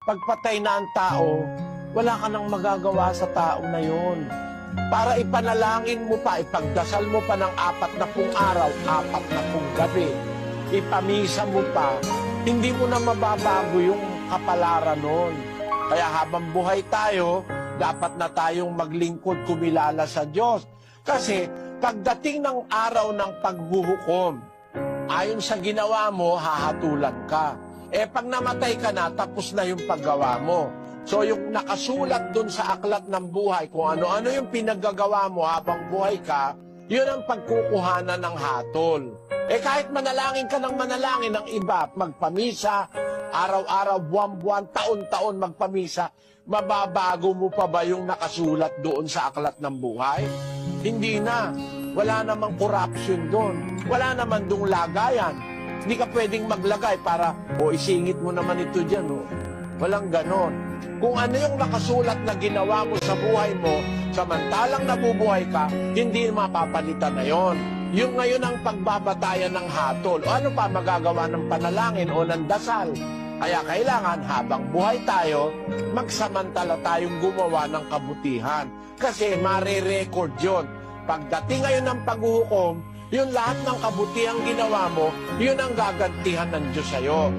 pagpatay na ang tao, wala ka nang magagawa sa tao na yon. Para ipanalangin mo pa, ipagdasal mo pa ng 40 araw, 40 gabi, ipamisa mo pa, hindi mo na mababago yung kapalaran nun. Kaya habang buhay tayo, dapat na tayong maglingkod, kumilala sa Diyos. Kasi pagdating ng araw ng paghuhukom, ayon sa ginawa mo, hahatulan ka. Pag namatay ka na, tapos na yung paggawa mo. So yung nakasulat dun sa aklat ng buhay, kung ano-ano yung pinaggagawa mo habang buhay ka, yun ang pagkukuhanan ng hatol. Kahit manalangin ka ng manalangin ng iba, magpamisa, araw-araw, buwan-buwan, taon-taon magpamisa, mababago mo pa ba yung nakasulat doon sa aklat ng buhay? Hindi na. Wala namang corruption doon. Wala naman dong lagayan. Hindi ka pwedeng maglagay para, isingit mo naman ito dyan. Walang ganon. Kung ano yung nakasulat na ginawa mo sa buhay mo, samantalang nabubuhay ka, hindi mapapalitan na yon. Yung ngayon ang pagbabatayan ng hatol. O ano pa magagawa ng panalangin o ng dasal? Kaya kailangan habang buhay tayo, magsamantala tayong gumawa ng kabutihan. Kasi mare-record yun. Pagdating ngayon ng paghuhukom, yung lahat ng kabutihang ginawa mo, yun ang gagantihan ng Diyos sa'yo.